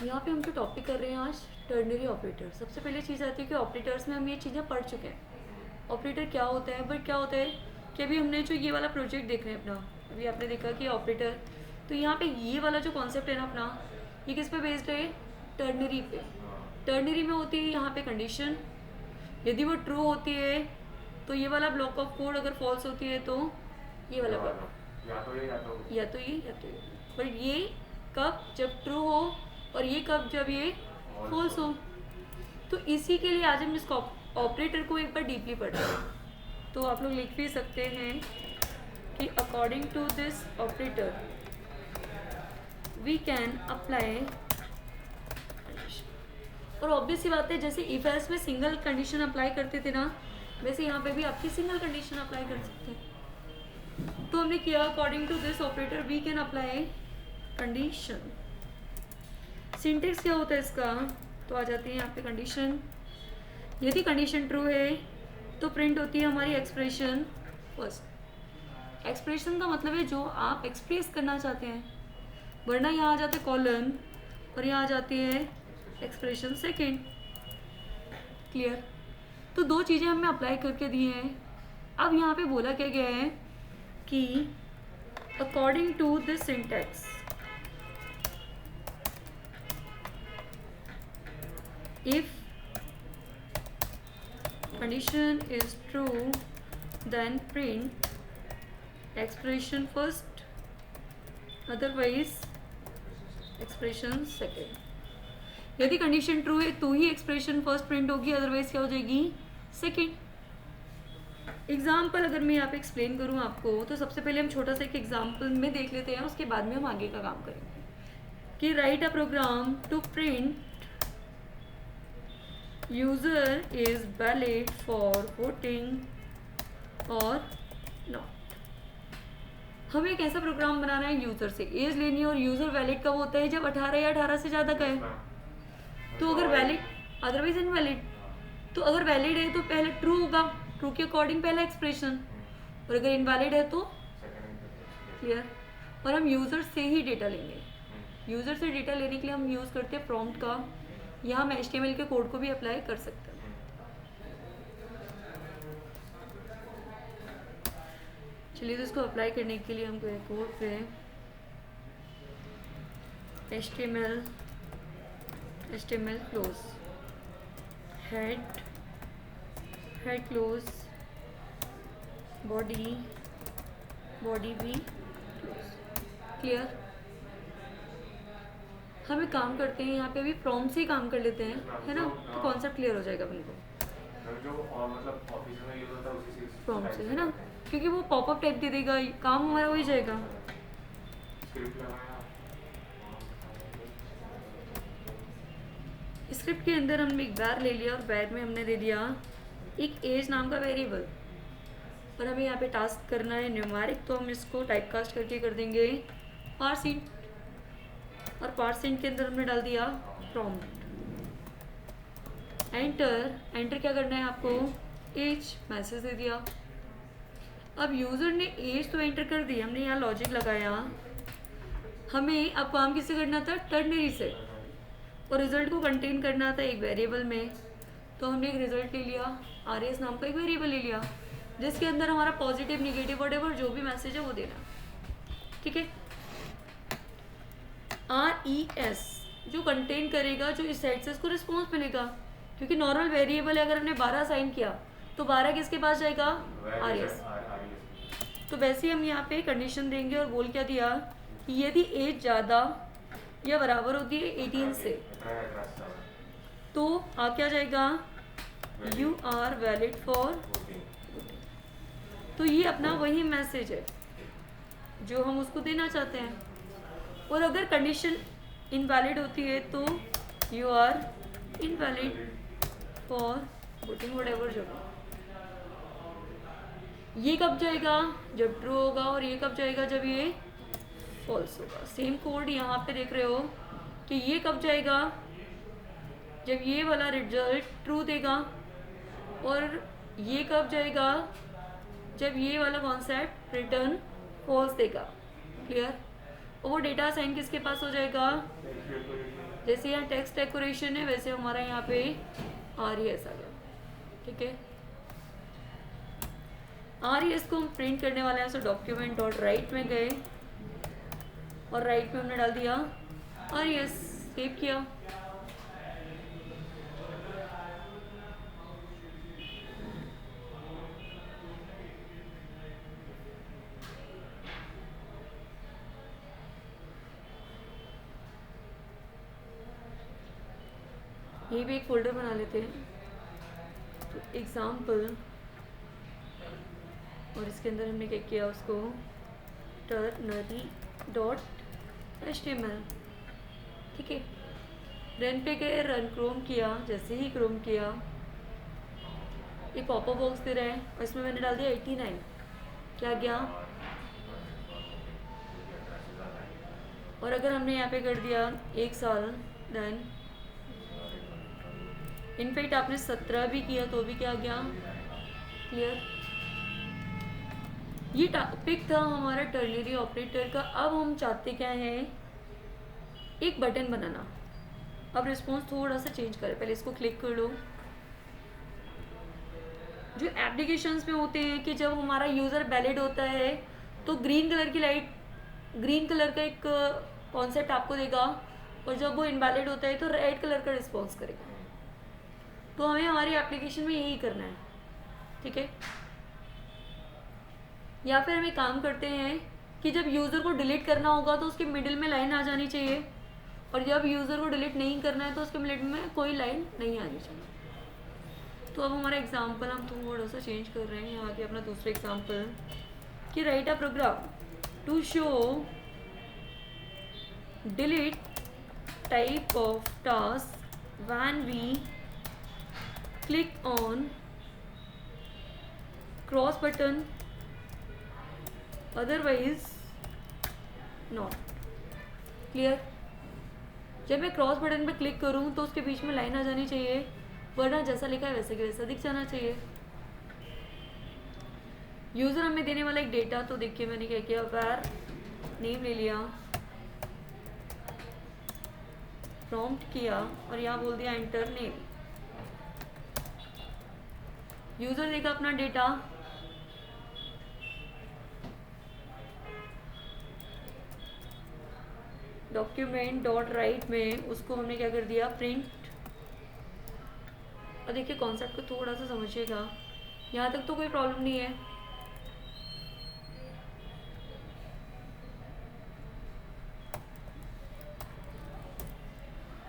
यहाँ पे हम जो टॉपिक कर रहे हैं आज, टर्नरी ऑपरेटर। सबसे पहले चीज़ आती है कि ऑपरेटर्स में हम ये चीज़ें पढ़ चुके हैं। ऑपरेटर क्या होता है, बट क्या होता है कि अभी हमने जो ये वाला प्रोजेक्ट देख रहे हैं अपना, अभी आपने देखा कि ऑपरेटर, तो यहाँ पे ये वाला जो कॉन्सेप्ट है ना अपना, ये किस पे बेस्ड है? टर्नरी पे। टर्नरी में होती है यहाँ पे कंडीशन, यदि वो ट्रू होती है तो ये वाला ब्लॉक ऑफ कोड, अगर फॉल्स होती है तो ये वाला ब्लॉक, या तो ये या तो या तो ये या तो ये। बट ये कब? जब ट्रू हो, और ये कब? जब ये फॉल्स हो। तो इसी के लिए आज हम इस ऑपरेटर को एक बार डीपली पढ़ रहे हैं। तो आप लोग लिख भी सकते हैं कि according to this operator we can apply. और ऑब्वियस सी बात है, जैसे इफ एल्स में सिंगल कंडीशन अप्लाई करते थे ना, वैसे यहाँ पे भी आपकी सिंगल कंडीशन अप्लाई कर सकते हैं। तो हमने किया according to this operator we can apply condition. Syntax क्या होता है इसका? तो आ जाती है यहाँ पे कंडीशन। यदि कंडीशन ट्रू है तो प्रिंट होती है हमारी एक्सप्रेशन फर्स्ट। एक्सप्रेशन का मतलब है जो आप एक्सप्रेस करना चाहते हैं, वरना यहाँ आ जाते कॉलन और यहाँ आ जाती है एक्सप्रेशन सेकेंड। क्लियर? तो दो चीज़ें हमने अप्लाई करके दी हैं। अब यहाँ पे बोला क्या गया है कि according to this syntax if condition is true then print expression first, otherwise expression second। यदि कंडीशन ट्रू है तो ही एक्सप्रेशन फर्स्ट प्रिंट होगी, अदरवाइज क्या हो जाएगी? सेकेंड। एग्जाम्पल अगर मैं यहाँ पे एक्सप्लेन करूँ आपको, तो सबसे पहले हम छोटा सा एक एग्जाम्पल में देख लेते हैं, उसके बाद में हम आगे का काम करेंगे। कि write a program to print user is valid for voting or not। हमें एक ऐसा प्रोग्राम बनाना है, यूज़र से एज लेनी है, और यूज़र वैलिड कब होता है? जब 18 या 18 से ज़्यादा का है। तो अगर वैलिड, अदरवाइज इनवैलिड। तो अगर वैलिड है तो पहले ट्रू होगा, ट्रू के अकॉर्डिंग पहला एक्सप्रेशन, और अगर इनवैलिड है तो क्लियर। और हम यूज़र से ही डेटा लेंगे। यूज़र से डेटा लेने के लिए हम यूज़ करते हैं प्रॉम्प्ट का। यहाँ हम HTML के कोड को भी अप्लाई कर सकते हैं। चलिए, तो इसको अप्लाई करने के लिए हमको एक कोड पे HTML close, head close, body भी क्लोज। क्लियर? हम एक काम करते हैं, यहाँ पे अभी प्रॉम्प्ट से ही काम कर लेते हैं, है ना? तो कॉन्सेप्ट क्लियर हो जाएगा अपन को जो मतलब ऑफिस में यूज होता है उसी से प्रॉम्प्ट से, है ना? क्योंकि वो पॉपअप टाइप दे देगा, काम हमारा हो ही जाएगा। स्क्रिप्ट के अंदर हमने एक var ले लिया, और var में हमने दे दिया एक एज नाम का वेरिएबल, और हमें यहाँ पे टास्क करना है न्यूमेरिक। तो हम इसको टाइप कास्ट करके कर देंगे पार्सिंट, और पार्सिंट के अंदर हमने डाल दिया प्रॉम्प्ट। एंटर क्या करना है आपको? एज मैसेज दे दिया। अब यूज़र ने एज तो एंटर कर दी, हमने यहाँ लॉजिक लगाया। हमें अब काम किससे करना था? टर्नरी से। और रिजल्ट को कंटेन करना था एक वेरिएबल में। तो हमने एक रिजल्ट ले लिया, RS नाम का एक वेरिएबल ले लिया, जिसके अंदर हमारा पॉजिटिव, निगेटिव, व्हाटएवर जो भी मैसेज है वो देना। ठीक है? RES जो कंटेन करेगा, जो इस साइड से इसको रिस्पॉन्स मिलेगा, क्योंकि नॉर्मल वेरिएबल है। अगर हमने 12 असाइन किया तो 12 किसके पास जाएगा? RS। तो वैसे ही हम यहाँ पे कंडीशन देंगे, और बोल क्या दिया कि यदि एज ज़्यादा या बराबर होती है 18 से, तो आ क्या जाएगा? You are valid for. तो ये अपना वही मैसेज है जो हम उसको देना चाहते हैं। और अगर कंडीशन इनवैलिड होती है तो you are invalid for voting, whatever जो। ये कब जाएगा? जब ट्रू होगा। और ये कब जाएगा? जब ये फॉल्स होगा। सेम कोड यहाँ पे देख रहे हो कि ये कब जाएगा? जब ये वाला रिजल्ट ट्रू देगा। और ये कब जाएगा? जब ये वाला कॉन्सेप्ट रिटर्न फॉल्स देगा। क्लियर? और वो डेटा साइन किसके पास हो जाएगा? जैसे यहाँ टेक्स्ट डेकोरेशन है वैसे हमारा यहाँ पे RES आ गया, ठीक है। RES को हम प्रिंट करने वाले हैं, सो डॉक्यूमेंट डॉट राइट में गए और राइट में हमने डाल दिया RES, सेव किया। ये भी एक फोल्डर बना लेते हैं, तो एग्जाम्पल, और इसके अंदर हमने क्या किया, उसको ternary.html, ठीक है। रन पे गए, रन क्रोम किया, जैसे ही क्रोम किया एक पॉपअप बॉक्स दे रहा है और इसमें मैंने डाल दिया 89, क्या गया। और अगर हमने यहाँ पे कर दिया 1 साल, देन इनफैक्ट आपने 17 भी किया तो भी क्या गया, क्लियर। ये टॉपिक था हमारा टर्नरी ऑपरेटर का। अब हम चाहते क्या है, एक बटन बनाना। अब रिस्पॉन्स थोड़ा सा चेंज करें, पहले इसको क्लिक कर लो। जो एप्लीकेशंस में होते हैं कि जब हमारा यूज़र वैलिड होता है तो ग्रीन कलर की लाइट, ग्रीन कलर का एक कॉन्सेप्ट आपको देगा, और जब वो इनवैलिड होता है तो रेड कलर का रिस्पॉन्स करेगा। तो हमें हमारी एप्लीकेशन में यही करना है, ठीक है। या फिर हम एक काम करते हैं कि जब यूज़र को डिलीट करना होगा तो उसके मिडिल में लाइन आ जानी चाहिए, और जब यूज़र को डिलीट नहीं करना है तो उसके मिडिल में कोई लाइन नहीं आनी चाहिए। तो अब हमारा एग्जाम्पल हम थोड़ा सा चेंज कर रहे हैं। यहाँ के अपना दूसरा एग्जाम्पल कि write a program to show delete type of task when we click on cross button, otherwise not, clear. जब मैं क्रॉस बटन पे क्लिक करूँ तो उसके बीच में लाइन आ जानी चाहिए, वरना जैसा लिखा है वैसे के वैसा दिख जाना चाहिए। यूज़र हमें देने वाला एक डेटा, तो देखिए मैंने क्या किया, var नेम ले लिया, प्रॉम्प्ट किया और यहाँ बोल दिया एंटर नेम। यूज़र देगा अपना डेटा, डॉक्यूमेंट डॉट राइट में उसको हमने क्या कर दिया, प्रिंट। और देखिए कॉन्सेप्ट को थोड़ा सा समझिएगा, यहाँ तक तो कोई प्रॉब्लम नहीं है।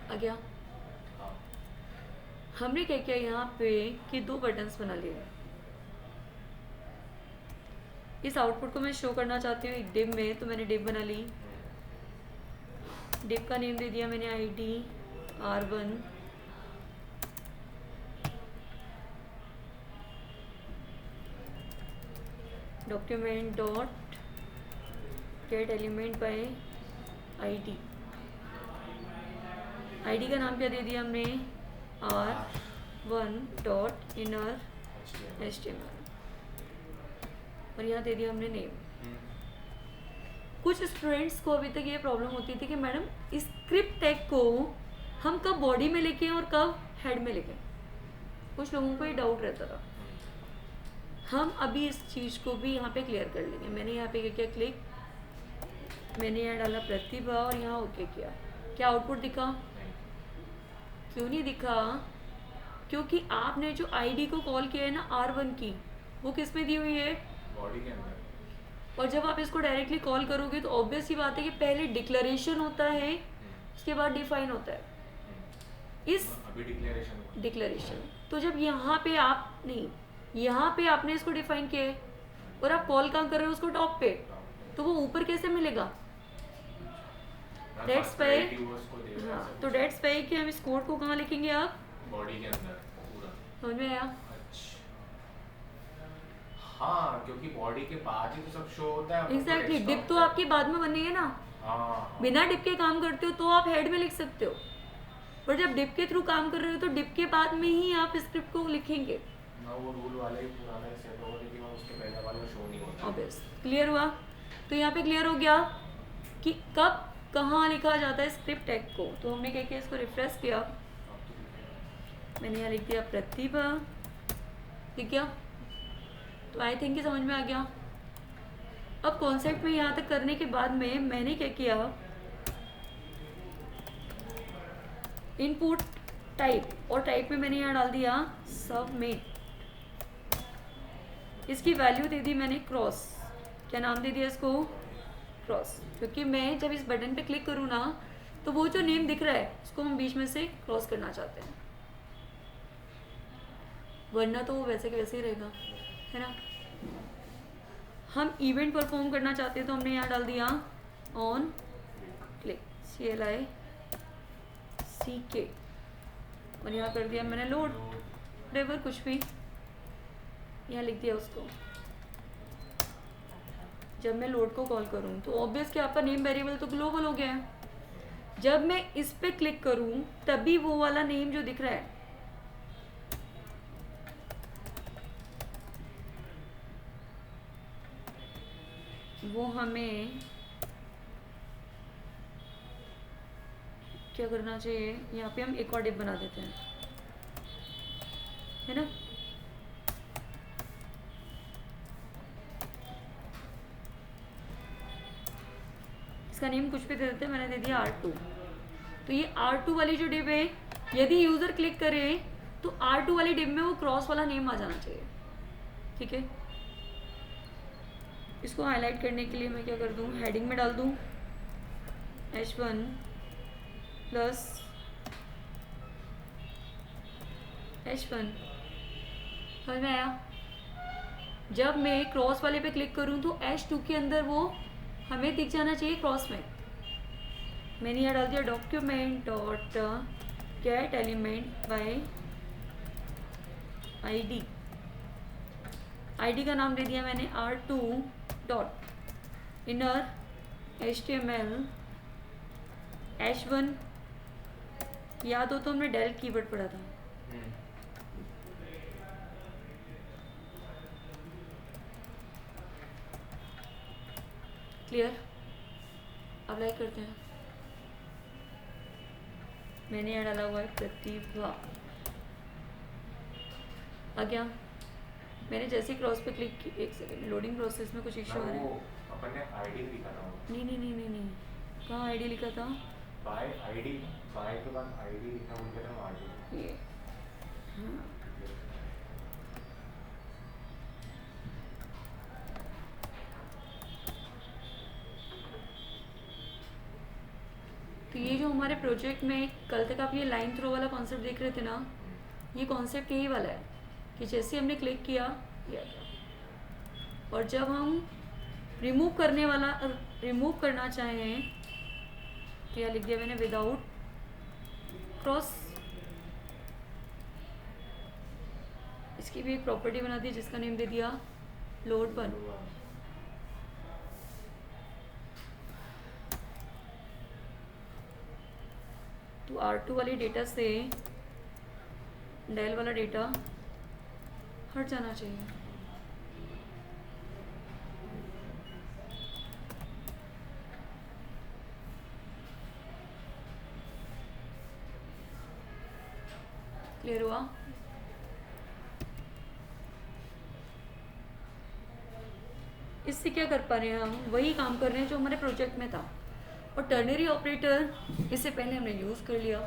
आ गया। हमने क्या किया यहाँ पे कि 2 बटन्स बना लिए। इस आउटपुट को मैं शो करना चाहती हूँ एक डिव में, तो मैंने डिव बना ली। डिव का नेम दे दिया मैंने ID R1, document dot gate element by ID। ID का नाम क्या दे दिया हमने, R1 डॉट इनर HTML, और यहाँ दे दिया हमने नेम। कुछ स्टूडेंट्स को अभी तक ये प्रॉब्लम होती थी कि मैडम स्क्रिप्ट टैग को हम कब बॉडी में लेके और कब हेड में लेके, कुछ लोगों को ये डाउट रहता था। हम अभी इस चीज़ को भी यहाँ पे क्लियर कर लेंगे। मैंने यहाँ पे क्या किया, क्लिक, मैंने यहाँ डाला प्रतिभा और यहाँ ओके किया। क्या आउटपुट दिखा, क्यों नहीं दिखा, क्योंकि आपने जो ID को कॉल किया है ना R1 की, वो किस में दी हुई है, बॉडी के अंदर। और जब आप इसको डायरेक्टली कॉल करोगे तो ऑब्वियस ही बात है कि पहले डिक्लेरेशन होता है, उसके बाद डिफाइन होता है। इस अभी डिक्लेरेशन डिक्लेरेशन, तो जब यहाँ पे आप नहीं, यहाँ पे आपने इसको डिफाइन किया है और आप कॉल कहाँ कर रहे हो उसको टॉप पे, तो वो ऊपर कैसे मिलेगा, डेट्स पे। हाँ, तो डेट्स पे कि हम इस कोड को कहाँ लिखेंगे, आप बॉडी के अंदर पूरा, समझ में आया। हाँ, क्योंकि बॉडी के बाद ही तो सब शो होता है। एग्जैक्टली, डिप तो आपकी बाद में बनेगी ना। हाँ, बिना डिप के काम करते हो तो आप हेड में लिख सकते हो, पर जब डिप के थ्रू काम कर रहे हो तो डिप के बाद में ही आप स्क्रिप्ट को लिखेंगे ना। वो रूल वाले ही पुराना सेट होगा, लेकिन उसके पहले वाले में शो नहीं होता। ऑब्वियस। क्लियर हुआ, तो यहाँ पे क्लियर हो गया कि कब कहाँ लिखा जाता है स्क्रिप्ट टैग को, तो हमने क्या किया, इसको रिफ्रेश किया, मैंने यहाँ लिख दिया प्रतिभा, ठीक है। तो आई थिंक समझ में आ गया। अब कॉन्सेप्ट में यहाँ तक करने के बाद में मैंने क्या किया, इनपुट टाइप, और टाइप में मैंने यहाँ डाल दिया सबमिट। इसकी वैल्यू दे दी मैंने क्रॉस, क्या नाम दे दिया इसको, क्रॉस, क्योंकि मैं जब इस बटन पे क्लिक करूँ ना तो वो जो नेम दिख रहा है उसको हम बीच में से क्रॉस करना चाहते हैं, वरना तो वो वैसे के वैसे ही रहेगा, है ना। हम इवेंट परफॉर्म करना चाहते हैं तो हमने यहाँ डाल दिया ऑन क्लिक, CLICK, और यहाँ कर दिया मैंने लोड, व्हाटएवर कुछ भी यहाँ लिख दिया उसको। जब मैं लोड को कॉल करूँ तो ऑब्वियस कि आपका नेम वेरिएबल तो ग्लोबल हो गया है। जब मैं इस पे क्लिक करूँ तभी वो वाला नेम जो दिख रहा है वो हमें क्या करना चाहिए, यहाँ पे हम एक और डिप बना देते हैं, है ना। इसका नेम कुछ भी दे देते हैं, मैंने दे दिया R2। तो ये R2 वाली जो डिप है, यदि यूज़र क्लिक करे तो R2 वाली डिप में वो क्रॉस वाला नेम आ जाना चाहिए, ठीक है। इसको हाईलाइट करने के लिए मैं क्या कर दूँ, हेडिंग में डाल दूँ H1 प्लस H1, समझ में आया। जब मैं क्रॉस वाले पे क्लिक करूँ तो H2 के अंदर वो हमें दिख जाना चाहिए क्रॉस में। मैंने यहाँ डाल दिया document dot gate element by ID का नाम दे दिया मैंने R2 dot inner HTML H1, याद हो तो हमने डेल कीवर्ड पढ़ा था, क्लियर। अप्लाई करते हैं। मैंने यहाँ डाला हुआ है प्रतिभा, आ गया। मैंने जैसे क्रॉस पे क्लिक की, एक सेकंड, लोडिंग प्रोसेस में कुछ इश्यू आ रहा है। अपन ने आईडी लिखा था, नहीं, कहाँ आईडी लिखा था, बाय आईडी, बाय के बाद आईडी लिखा, उनके नाम आईडी, ये हाँ। तो ये जो हमारे प्रोजेक्ट में कल तक आप ये लाइन थ्रो वाला कॉन्सेप्ट देख रहे थे ना, ये कॉन्सेप्ट यही वाला है कि जैसे हमने क्लिक किया ये आ गया, और जब हम रिमूव करना चाहें तो यहाँ लिख दिया मैंने विदाउट क्रॉस। इसकी भी एक प्रॉपर्टी बना दी जिसका नेम दे दिया लोड वन। तो R2 वाली डेटा से डेल वाला डेटा हट जाना चाहिए। क्लियर हुआ। इससे क्या कर पा रहे हैं, हम वही काम कर रहे हैं जो हमारे प्रोजेक्ट में था, और टर्नरी ऑपरेटर इससे पहले हमने यूज़ कर लिया।